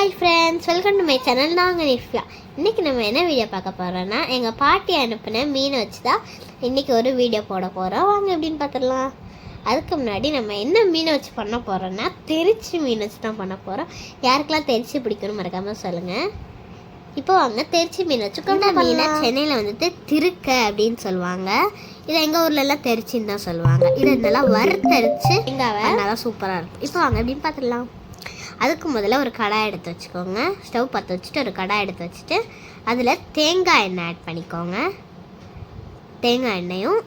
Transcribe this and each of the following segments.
Hi friends, welcome to my channel. நாங்கள் நிஃப்லா. இன்றைக்கி நம்ம என்ன வீடியோ பார்க்க போகிறோன்னா, எங்கள் பாட்டி அனுப்பின மீனை வச்சு தான் இன்றைக்கி ஒரு வீடியோ போட போகிறோம். வாங்க எப்படின்னு பார்த்துடலாம். அதுக்கு முன்னாடி நம்ம என்ன மீனை வச்சு பண்ண போகிறோன்னா, தெரிச்சி மீன் வச்சு தான் பண்ண போகிறோம். யாருக்கெல்லாம் தெரிச்சி பிடிக்கணும் மறக்காமல் சொல்லுங்கள். இப்போ வாங்க தெரிச்சி மீன் வச்சு கொண்ட மீனை சென்னையில் வந்துட்டு திருக்க அப்படின்னு சொல்லுவாங்க. இதை எங்கள் ஊர்லெல்லாம் தெரிச்சின்னு தான் சொல்லுவாங்க. இதை நல்லா வறுத்தரிச்சு எங்காவை நல்லா சூப்பராக இருக்கும். இப்போ வாங்க எப்படின்னு பார்த்துடலாம். அதுக்கு முதல்ல ஒரு கடாய் எடுத்து வச்சுக்கோங்க. ஸ்டவ் பற்ற வச்சுட்டு ஒரு கடாய் எடுத்து வச்சுட்டு அதில் தேங்காய் எண்ணெய் ஆட் பண்ணிக்கோங்க. தேங்காய் எண்ணெயும்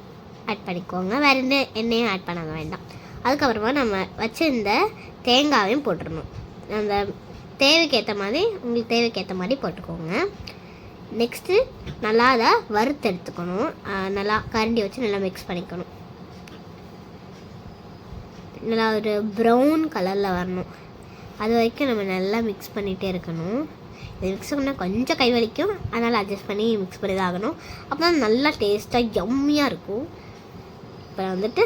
ஆட் பண்ணிக்கோங்க. வேறு எந்த எண்ணெயும் ஆட் பண்ண வேண்டாம். அதுக்கப்புறமா நம்ம வச்சுருந்த தேங்காயும் போட்டுடணும். அந்த உங்களுக்கு தேவைக்கேற்ற மாதிரி போட்டுக்கோங்க. நெக்ஸ்ட்டு நல்லா அதை வறுத்து எடுத்துக்கணும். நல்லா கரண்டி வச்சு நல்லா மிக்ஸ் பண்ணிக்கணும். நல்லா ஒரு ப்ரௌன் கலரில் வரணும். அது வரைக்கும் நம்ம நல்லா மிக்ஸ் பண்ணிகிட்டே இருக்கணும். இது மிக்ஸ் பண்ணால் கொஞ்சம் கை வலிக்கும், அதனால் அட்ஜஸ்ட் பண்ணி மிக்ஸ் பண்ணி தான் ஆகணும். அப்போ தான் நல்லா டேஸ்ட்டாக யம்மியாக இருக்கும். இப்போ வந்துட்டு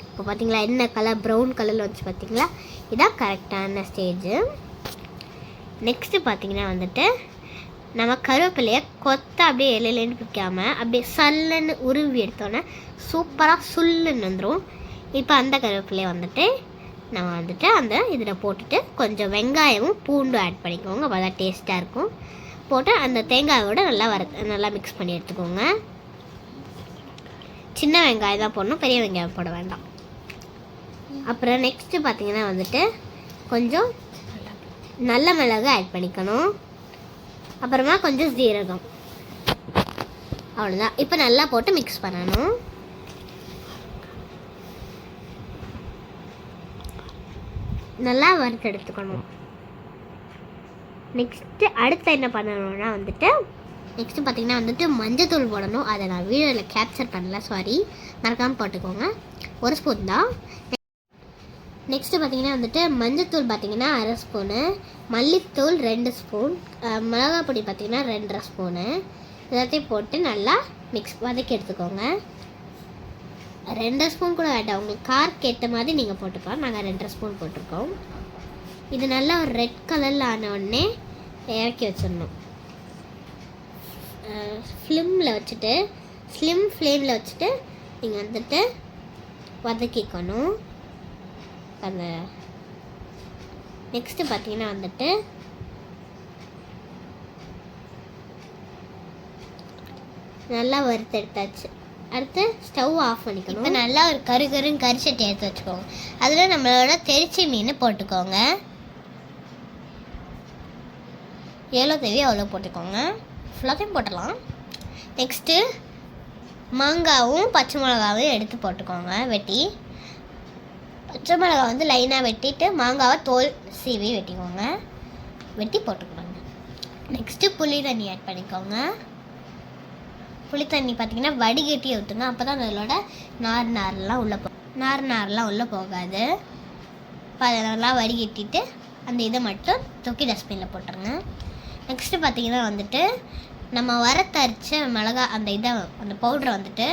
இப்போ பார்த்திங்களா என்ன கலர் ப்ரௌன் கலரில் வச்சு பார்த்திங்களா, இதான் கரெக்டான ஸ்டேஜு. நெக்ஸ்ட்டு பார்த்திங்கன்னா வந்துட்டு நம்ம கருவேப்பிலையை அப்படியே இலையிலேருந்து பிடிக்காமல் அப்படியே சல்லுன்னு உருவி எடுத்தோன்னே சூப்பராக சுல்லுன்னு வந்துடும். இப்போ அந்த கருவேப்பிலையை வந்துட்டு நம்ம வந்துட்டு அந்த இதில் போட்டுட்டு கொஞ்சம் வெங்காயமும் பூண்டும் ஆட் பண்ணிக்கோங்க. அப்போ தான் டேஸ்ட்டாக இருக்கும். போட்டு அந்த தேங்காயோட நல்லா மிக்ஸ் பண்ணி எடுத்துக்கோங்க. சின்ன வெங்காயம் தான் போடணும், பெரிய வெங்காயம் போட வேண்டாம். அப்புறம் நெக்ஸ்ட்டு பார்த்திங்கன்னா வந்துட்டு கொஞ்சம் நல்ல மிளகு ஆட் பண்ணிக்கணும். அப்புறமா கொஞ்சம் ஜீரகம், அவ்வளோதான். இப்போ நல்லா போட்டு மிக்ஸ் பண்ணணும். நல்லா வறுத்து எடுத்துக்கணும். நெக்ஸ்ட்டு அடுத்து என்ன பண்ணணும்னா வந்துட்டு நெக்ஸ்ட்டு பார்த்திங்கன்னா வந்துட்டு மஞ்சத்தூள் போடணும். அதை நான் வீடியோவில் கேப்சர் பண்ணல, சாரி, மறக்காமல் போட்டுக்கோங்க. ஒரு ஸ்பூன் தான். நெக்ஸ்ட்டு பார்த்திங்கன்னா வந்துட்டு மஞ்சத்தூள் பார்த்திங்கன்னா 1/2 ஸ்பூனு, மல்லித்தூள் 2 ஸ்பூன், மிளகாய் பொடி பார்த்திங்கன்னா 2.5 ஸ்பூனு. எல்லாத்தையும் போட்டு நல்லா வதக்கி எடுத்துக்கோங்க. 2 ஸ்பூன் கூட வேண்டாம், உங்களுக்கு கார்க்கு ஏற்ற மாதிரி நீங்கள் போட்டுக்கலாம். நாங்கள் 2 ஸ்பூன் போட்டிருக்கோம். இது நல்லா ஒரு ரெட் கலரில் ஆன உடனே இறக்கி வச்சிடணும். ஸ்லிம் ஃப்ளேமில் வச்சுட்டு நீங்கள் வந்துட்டு வதக்கிக்கணும். அந்த நெக்ஸ்ட்டு பார்த்தீங்கன்னா வந்துட்டு நல்லா வறுத்தெடுத்தாச்சு. அடுத்து ஸ்டவ் ஆஃப் பண்ணிக்கணும். இப்போ நல்லா ஒரு கருன்னு கரிசட்டி எடுத்து வச்சுக்கோங்க. அதில் நம்மளோட தெரிச்சி மீன் போட்டுக்கோங்க. எவ்வளோ தேவையோ அவ்வளோ போட்டுக்கோங்க. ஃபுல்லாத்தையும் போட்டலாம். நெக்ஸ்ட்டு மாங்காவும் பச்சை மிளகாவும் எடுத்து போட்டுக்கோங்க. வெட்டி பச்சை மிளகா வந்து லைனாக வெட்டிட்டு மாங்காவை தோல் சீவி வெட்டி போட்டுக்கோங்க. நெக்ஸ்ட்டு புளி தண்ணி ஆட் பண்ணிக்கோங்க. புளி தண்ணி பார்த்திங்கன்னா வடிகட்டி ஊற்றுங்க. அப்போ தான் அதோட நார்லாம் உள்ளே போகாது. இப்போ அதை நல்லா வடிகட்டிட்டு அந்த இதை மட்டும் தூக்கி டஸ்ட்பினில் போட்டுருங்க. நெக்ஸ்ட்டு பார்த்திங்கன்னா வந்துட்டு நம்ம வறுத்தரிச்ச மிளகா அந்த பவுடரை வந்துட்டு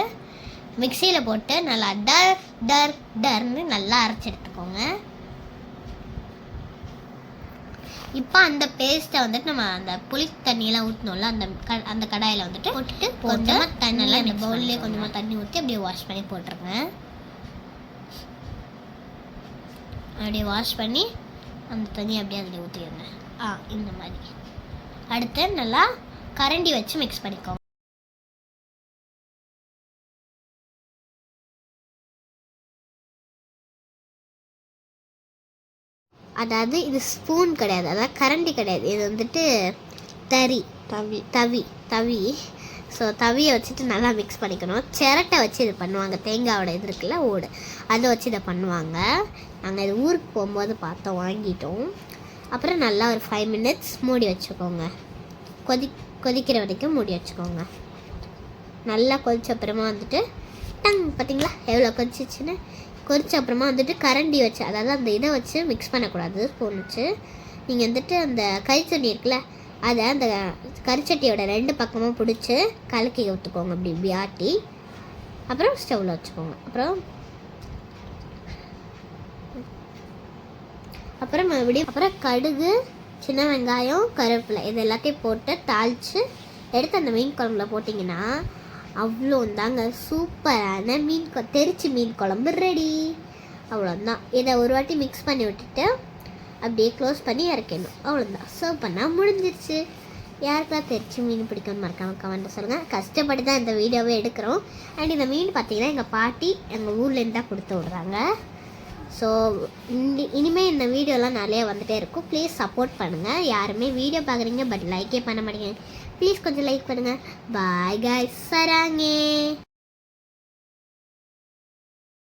மிக்சியில் போட்டு நல்லா டர்னு நல்லா அரைச்சி எடுத்துக்கோங்க. இப்போ அந்த பேஸ்ட்டை வந்துட்டு நம்ம அந்த புளி தண்ணியெல்லாம் ஊற்றணும்ல, அந்த கடாயில் வந்துட்டு போட்டுட்டு கொஞ்சமாக தண்ணியெல்லாம் இந்த பவுல்லேயே கொஞ்சமாக தண்ணி ஊற்றி அப்படியே வாஷ் பண்ணி போட்டுருங்க. அப்படியே வாஷ் பண்ணி அந்த தண்ணி அப்படியே அதில் ஊற்றிடுங்க. இந்த மாதிரி. அடுத்து நல்லா கரண்டி வச்சு மிக்ஸ் பண்ணிக்கோங்க. அதாவது இது ஸ்பூன் கிடையாது, அதாவது கரண்டி கிடையாது, இது வந்துட்டு தவி. ஸோ தவியை வச்சுட்டு நல்லா மிக்ஸ் பண்ணிக்கணும். சிரட்டை வச்சு இது பண்ணுவாங்க. தேங்காயோட இது இருக்குல்ல, ஓடு, அதை வச்சு இதை பண்ணுவாங்க. நாங்கள் இது ஊருக்கு போகும்போது பார்த்தோம், வாங்கிட்டோம். அப்புறம் நல்லா ஒரு 5 மினிட்ஸ் மூடி வச்சுக்கோங்க. கொதிக்கிற வரைக்கும் மூடி வச்சுக்கோங்க. நல்லா கொதிச்ச அப்புறமா வந்துட்டு பார்த்திங்களா எவ்வளோ கொதிச்சிச்சுன்னு. கொதிச்ச அப்புறமா வந்துட்டு கரண்டி வச்சு, அதாவது அந்த இதை வச்சு மிக்ஸ் பண்ணக்கூடாது, ஸ்பூன் வச்சு நீங்கள் வந்துட்டு அந்த கறிச்சட்டி இருக்குல்ல, அதை அந்த கறிச்சட்டியோட 2 பக்கமும் பிடிச்சி கலக்கி ஊற்றுக்கோங்க. இப்படி ஆட்டி அப்புறம் ஸ்டவ்வில் வச்சுக்கோங்க. அப்புறம் மறுபடியும் கடுகு சின்ன வெங்காயம், கருவேப்பிலை இது எல்லாத்தையும் போட்டு தாளித்து எடுத்து அந்த மீன் குழம்புல போட்டிங்கன்னா அவ்வளோந்தாங்க, சூப்பரான தெரிச்சி மீன் குழம்பு ரெடி. அவ்வளோதான். இதை ஒரு வாட்டி மிக்ஸ் பண்ணி விட்டுட்டு அப்படியே க்ளோஸ் பண்ணி இறக்கிடணும். அவ்வளோதான், சர்வ் பண்ணால் முடிஞ்சிருச்சு. யாருக்கெல்லாம் தெரிச்சி மீன் பிடிக்கும்னு மறக்காம கமெண்ட்டில் சொல்லுங்கள். கஷ்டப்பட்டு தான் இந்த வீடியோவே எடுக்கிறோம். அண்ட் இந்த மீன் பார்த்திங்கன்னா எங்கள் பாட்டி எங்கள் ஊர்லேருந்து தான் கொடுத்து விட்றாங்க. ஸோ இனிமேல் இந்த வீடியோலாம் நிறைய வந்துகிட்டே இருக்கும். ப்ளீஸ் சப்போர்ட் பண்ணுங்கள். யாருமே வீடியோ பார்க்குறீங்க பட் லைக்கே பண்ண மாட்டேங்க. ப்ளீஸ் கொஞ்சம் லைக் பண்ணுங்கள். Bye guys, சராங்கே.